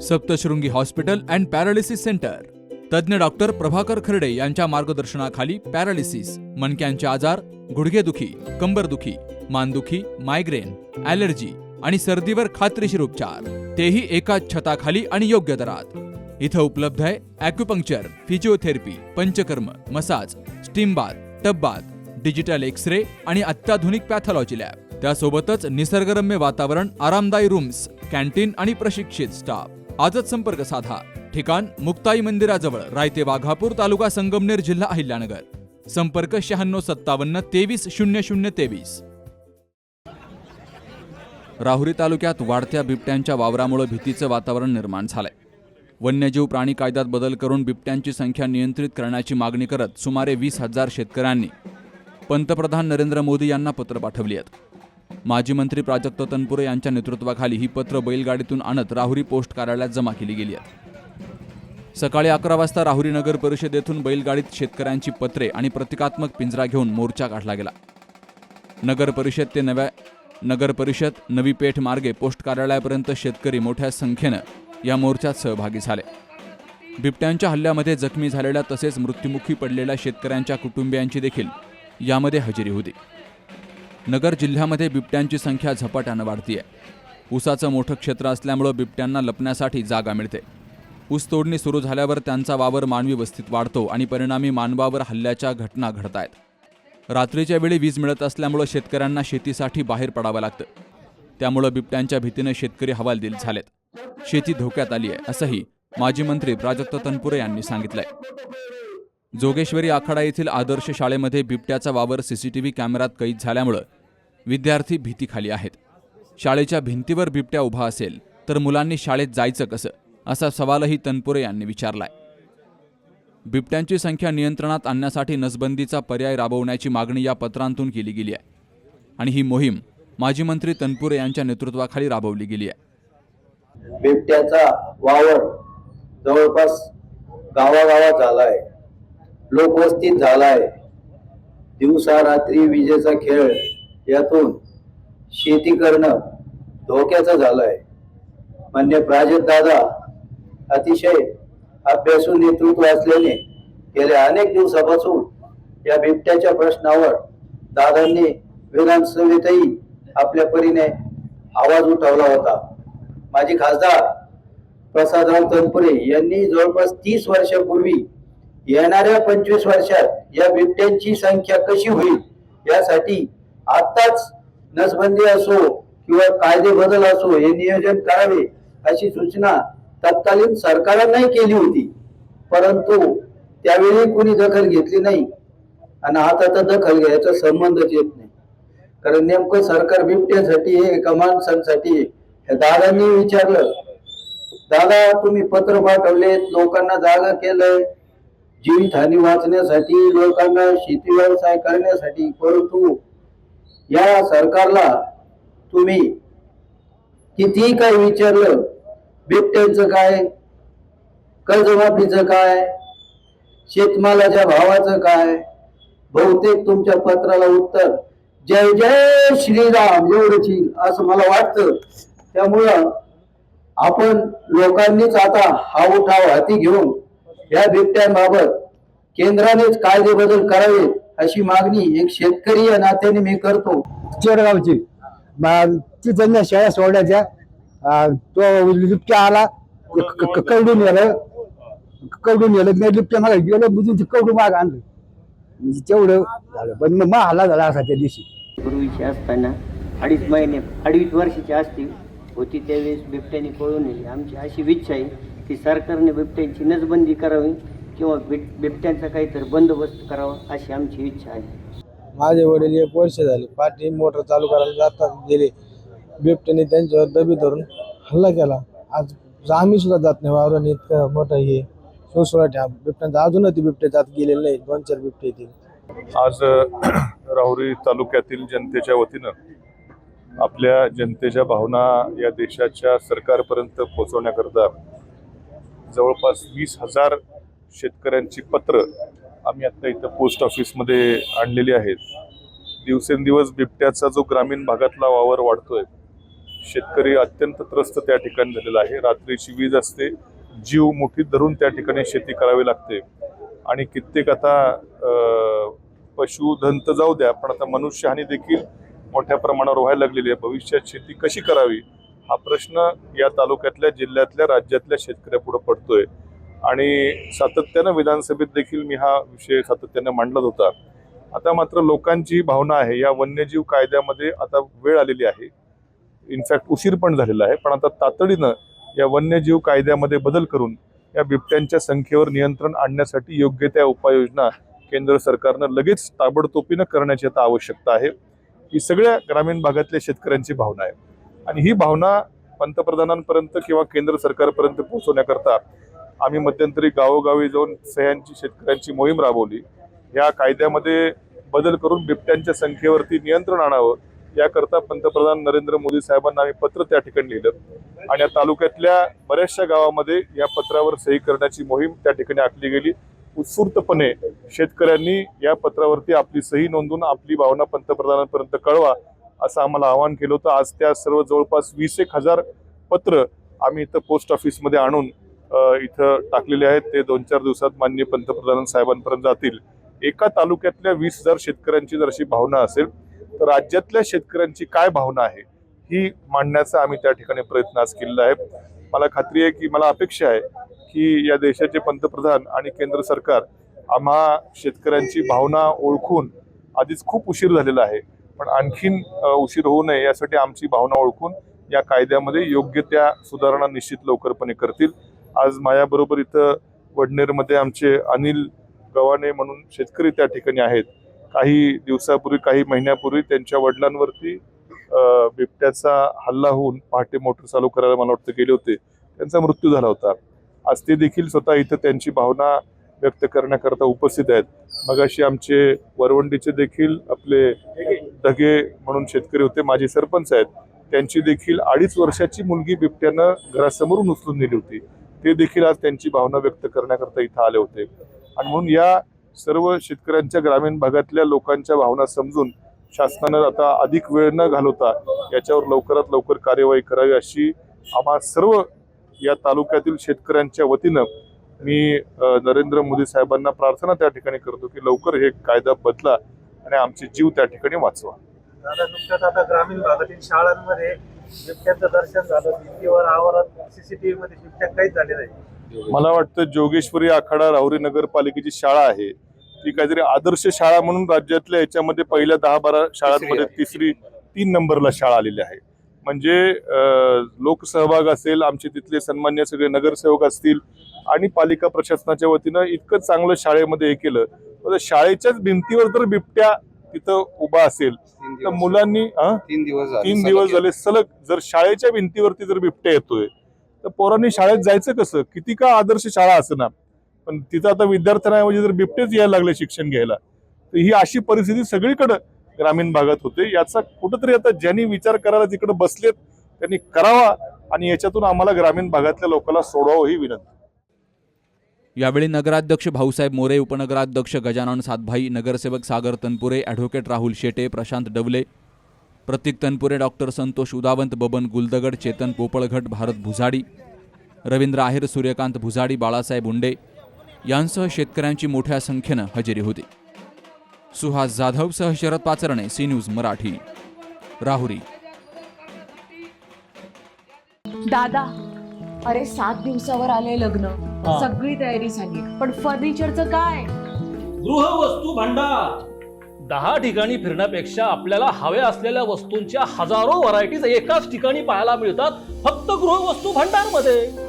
Saptashrungi hospital and paralysis centre. तज्ञ doctor Prabhakar खर्डे यांच्या मार्गदर्शनाखाली पॅरालिसिस, मणक्यांचे आजार, गुडघेदुखी, कंबरदुखी, मानदुखी, मायग्रेन, ॲलर्जी आणि सर्दीवर खात्रीशीर उपचार, तेही एकाच छताखाली आणि योग्य दरात। इथं उपलब्ध आहे acupuncture, physiotherapy, panchakarma, massage, steam bath, tub bath, digital x ray आणि अत्याधुनिक पॅथॉलॉजी लॅब। त्यासोबतच निसर्गरम्य वातावरण, आरामदायी रूम्स, कॅन्टीन आणि प्रशिक्षित स्टाफ। आजच संपर्क साधा। ठिकाण मुक्ताई मंदिराजवळ, रायते वाघापूर, तालुका संगमनेर, जिल्हा अहिल्यानगर। संपर्क 9657 230023। राहुरी तालुक्यात वाढत्या बिबट्यांच्या वावरामुळे भीतीचं वातावरण निर्माण झालंय। वन्यजीव प्राणी कायद्यात बदल करून बिबट्यांची संख्या नियंत्रित करण्याची मागणी करत सुमारे 20,000 शेतकऱ्यांनी पंतप्रधान नरेंद्र मोदी यांना पत्र पाठवली आहेत। माजी मंत्री प्राजक्त तनपुरे यांच्या नेतृत्वाखाली ही पत्र बैलगाडीतून आणत राहुरी पोस्ट कार्यालयात जमा केली गेली आहेत। सकाळी 11 वाजता राहुरी नगर परिषदेतून बैलगाडीत शेतकऱ्यांची पत्रे आणि प्रतिकात्मक पिंजरा घेऊन मोर्चा काढला गेला। नगर परिषद नवी पेठ मार्गे पोस्ट कार्यालयापर्यंत शेतकरी मोठ्या संख्येनं या मोर्चात सहभागी झाले। बिबट्यांच्या हल्ल्यामध्ये जखमी झालेल्या तसेच मृत्युमुखी पडलेल्या शेतकऱ्यांच्या कुटुंबियांची देखील यामध्ये हजेरी होती। नगर जिल्ह्यामध्ये बिबट्यांची संख्या झपाट्यानं वाढतीये। ऊसाचं मोठं क्षेत्र असल्यामुळे बिबट्यांना लपण्यासाठी जागा मिळते। ऊस तोडणी सुरू झाल्यावर त्यांचा वावर मानवी वस्तीत वाढतो आणि परिणामी मानवावर हल्ल्याच्या घटना घडतायत। रात्रीच्या वेळी वीज मिळत असल्यामुळे शेतकऱ्यांना शेतीसाठी बाहेर पडावं लागतं। त्यामुळे बिबट्यांच्या भीतीने शेतकरी हवालदिल झालेत। शेती धोक्यात आली आहे असंही माजी मंत्री प्राजक्त तनपुरे यांनी सांगितलंय। जोगेश्वरी आखाडा येथील आदर्श शाळेमध्ये बिबट्याचा वावर सीसीटीव्ही कॅमेऱ्यात कैद झाल्यामुळे विद्यार्थी भीतीखाली आहेत। शाळेच्या भिंतीवर बिबट्या उभा असेल तर मुलांनी शाळेत जायचं कसं, असा सवालही तनपुरे यांनी विचारलाय। बिबट्यांची संख्या नियंत्रणात आणण्यासाठी नसबंदीचा पर्याय राबवण्याची मागणी या पत्रांतून केली गेली आहे आणि ही मोहीम माजी मंत्री तनपुरे यांच्या नेतृत्वाखाली राबवली गेली आहे। बिबट्याचा वावर जवळपास गावागावात झालाय, लोकवस्तीत झालाय। दिवसा रात्री विजेचा खेळ, यातून शेती करणं धोक्याचं झालंय। मान्य प्राजक्त दादा अतिशय अभ्यासू नेतृत्व असल्याने गेल्या अनेक दिवसापासून या बिबट्याच्या प्रश्नावर दादांनी विधानसभेतही आपल्या परीने आवाज उठवला होता। माजी खासदार प्रसादराव तनपुरे यांनी जवळपास 30 वर्षापूर्वी येणाऱ्या 25 वर्षात या बिबट्यांची संख्या कशी होईल यासाठी आताच नसबंदी असो किंवा कायदे बदल असो हे नियोजन करावे अशी सूचना तत्कालीन सरकारांनाही केली होती, परंतु त्यावेळी कोणी दखल घेतली नाही आणि आता तर दखल घ्यायचा संबंधच येत नाही। कारण नेमकं सरकार बिबट्यासाठी आहे का माणसांसाठी आहे हे दादांनी विचारलं। दादा तुम्ही पत्र पाठवलेत, लोकांना जागा केलंय जीवितहानी वाचण्यासाठी, लोकांना शेती व्यवसाय करण्यासाठी, परंतु या सरकारला तुम्ही कितीही काय विचारलं, बिबट्यांचं काय, कर्जमाफीचं काय, शेतमालाच्या भावाचं काय, बहुतेक तुमच्या पत्राला उत्तर जय जय श्रीराम एवढंच येईल असं मला वाटतं। त्यामुळं आपण लोकांनीच आता हा उठाव हाती घेऊन या बिबट्यांबाबत केंद्रानेच कायदे बदल करावेत अशी मागणी एक शेतकरी या नात्याने मी करतो। चेडगावची तिथं शाळा सोडण्याच्या तो बिबट्या आला, कवडून गेलं बिबट्या मागे गेलं, बुजून कवडू माग आणलं, म्हणजे तेवढं झालं। पण मग हल्ला झाला असा त्या दिवशी। पूर्वीची असताना 2.5 वर्षाची असती होती त्यावेळेस बिबट्याने पळून नेली। आमची अशी इच्छा आहे की सरकारने बिबट्यांची नसबंदी करावी किंवा बिबट्यांचा काहीतरी बंदोबस्त करावा अशी आमची इच्छा आहे। माझे वडील 1 वर्ष झाले पाठी मोटर चालू करायला जातात गेले, बिबट्याने त्यांच्यावर दबी धरून हल्ला केला। आज आम्ही सुद्धा जात नाही वावराने, इतकं मोठं हे सोसवाट बिबट्यांचा अजूनही ते बिबटे जात गेलेले नाही, 2-4 बिबटे येतील। आज राहुरी तालुक्यातील जनतेच्या वतीनं आपल्या जनतेच्या भावना या देशाच्या सरकारपर्यंत पोहोचवण्याकरता जवळपास 20,000 शेतकऱ्यांची पत्र आम्ही आता इथं पोस्ट ऑफिसमध्ये आणलेली आहेत। दिवसेंदिवस बिबट्याचा जो ग्रामीण भागातला वावर वाढतोय, शेतकरी अत्यंत त्रस्त त्या ठिकाणी झालेला आहे. रात्रीची वीज असते, जीव मुठीत धरून त्या ठिकाणी शेती करावी लागते आणि कित्येक आता पशुधन तर जाऊ द्या, पण आता मनुष्यहानी देखील मोठ्या प्रमाणावर व्हायला लागलेली आहे. भविष्यात शेती कशी करावी हा प्रश्न या तालुक्यातल्या, जिल्ह्यातल्या, राज्यातल्या शेतकऱ्यापुढे पडतोय आणि सातत्यानं विधानसभेत देखील मी हा विषय सातत्यानं मांडलाच होता. आता मात्र लोकांची भावना आहे, या वन्यजीव कायद्यामध्ये आता वेळ आलेली आहे. इनफॅक्ट उशीर पण झालेला आहे, पण आता तातडीनं या वन्यजीव कायद्यामध्ये बदल करून या बिबट्यांच्या संख्येवर नियंत्रण आणण्यासाठी योग्य त्या उपाययोजना केंद्र सरकारनं लगेच ताबडतोबीनं करण्याची आता आवश्यकता आहे. ही सगळ्या ग्रामीण भागातल्या शेतकऱ्यांची भावना आहे आणि ही भावना पंतप्रधानांपर्यंत किंवा केंद्र सरकारपर्यंत पोहोचवण्याकरता आम्ही मध्यंतरी गावोगावी जाऊन सह्यांची शेतकऱ्यांची मोहीम राबवली. या कायद्यामध्ये बदल करून बिबट्यांच्या संख्येवरती नियंत्रण आणावं याकरता पंतप्रधान नरेंद्र मोदी साहेबांना आम्ही पत्र त्या ठिकाणी लिहिलं आणि या तालुक्यातल्या बऱ्याचशा गावामध्ये या पत्रावर सही करण्याची मोहीम त्या ठिकाणी आखली गेली. उत्स्फूर्तपणे शेतकऱ्यांनी या पत्रावरती आपली सही नोंदवून आपली भावना पंतप्रधानांपर्यंत कळवा असं आम्हाला आवाहन केलं होतं. आज त्या सर्व जवळपास 20,000 पत्र आम्ही इथं पोस्ट ऑफिसमध्ये आणून इथं टाकलेले आहेत. ते 2-4 दिवसात माननीय पंतप्रधान साहेबांपर्यंत जातील. एका तालुक्यातल्या 20,000 शेतकऱ्यांची जर अशी भावना असेल तर राज्यातल्या शेतकऱ्यांची काय भावना आहे ही मांडण्याचा आम्ही त्या ठिकाणी प्रयत्न आज केलेला आहे. मला खात्री आहे की, मला अपेक्षा आहे की या देशाचे पंतप्रधान आणि केंद्र सरकार आम्हा शेतकऱ्यांची भावना ओळखून, आधीच खूप उशीर झालेला आहे पण आणखीन उशीर होऊ नये यासाठी आमची भावना ओळखून या कायद्यामध्ये योग्य त्या सुधारणा निश्चित लवकरपणे करतील. आज माझ्याबरोबर इथं वडनेरमध्ये आमचे अनिल गव्हाणे म्हणून शेतकरी त्या ठिकाणी आहेत. काही दिवसापूर्वी, काही महिन्यापूर्वी त्यांच्या वडिलांवरती बिबट्याचा हल्ला होऊन पहाटे मोटर चालू करायला मला वाटतं गेले होते, त्यांचा मृत्यू झाला होता. आज ते देखील स्वतः इथं त्यांची भावना व्यक्त करण्याकरता उपस्थित आहेत. मगाशी आमचे वरवंडीचे देखील आपले ढगे म्हणून शेतकरी होते, माजी सरपंच आहेत, त्यांची देखील 2.5 वर्षाची मुलगी बिबट्यानं घरासमोरून उचलून नेली होती. ते देखील आज त्यांची भावना व्यक्त करण्याकरता इथं आले होते आणि म्हणून या सर्व शेतकऱ्यांच्या, ग्रामीण भागातल्या लोकांच्या भावना समजून शासनानं आता अधिक वेळ न घालवता याच्यावर लवकरात लवकर कार्यवाही करावी अशी आम्हा सर्व या तालुक्यातील शेतकऱ्यांच्या वतीनं मी नरेंद्र मोदी साहेबांना प्रार्थना त्या ठिकाणी करतो की लवकर हे कायदा बदला आणि आमचे जीव त्या ठिकाणी वाचवा. दादा, नुकत्याच आता ग्रामीण भागातील शाळांमध्ये बिबट्याचं दर्शन झालं. भिंतीवर, आवारात, सीसीटीव्ही मध्ये बिबट्या काहीच झाले नाही. मला वाटतं जोगेश्वरी आखाडा राहुरी नगरपालिकेची शाळा आहे ती काहीतरी आदर्श शाळा म्हणून राज्यातल्या याच्यामध्ये पहिल्या 10-12 शाळांमध्ये 3 नंबरला शाळा आलेली आहे. म्हणजे लोकसहभाग असेल, आमचे तिथले सन्मान्य सगळे नगरसेवक असतील आणि पालिका प्रशासनाच्या वतीनं इतकं चांगलं शाळेमध्ये हे केलं. तर शाळेच्याच भिंतीवर जर बिबट्या तिथं उभा असेल तर मुलांनी 3 दिवस झाले सलग जर शाळेच्या भिंतीवरती जर बिबट्या येतोय तर पोरांनी शाळेत जायचं कसं? किती का आदर्श शाळा असणार, पण तिथं आता विद्यार्थ्यांऐवजी जर बिबटेच यायला लागले शिक्षण घ्यायला तर ही अशी परिस्थिती सगळीकडे ग्रामीण भागात होते. याचा कुठंतरी आता ज्यांनी विचार करायला तिकडे बसलेत त्यांनी करावा आणि याच्यातून आम्हाला ग्रामीण भागातल्या लोकांना सोडवावं ही विनंती. यावेळी नगराध्यक्ष भाऊसाहेब मोरे, उपनगराध्यक्ष गजानन सातभाई, नगरसेवक सागर तनपुरे, ॲडव्होकेट राहुल शेटे, प्रशांत डवले, प्रतीक तनपुरे, डॉक्टर संतोष उदावंत, बबन गुलदगड, चेतन पोपळघट, भारत भुजाडी, रवींद्र आहेर, सूर्यकांत भुजाडी, बाळासाहेब उंडे यांसह शेतकऱ्यांची मोठ्या संख्येनं हजेरी होती. सुहास जाधवसह शरद पाचरणे, सी न्यूज मराठी, राहुरी. दादा, अरे 7 दिवसावर आले लग्न, सगळी तयारी झाली, पण फर्निचरचं काय? गृहवस्तू भांडार 10 ठिकाणी फिरण्यापेक्षा आपल्याला हव्या असलेल्या वस्तूंच्या हजारो व्हरायटीज एकाच ठिकाणी पाहायला मिळतात फक्त गृहवस्तू भांडार मध्ये.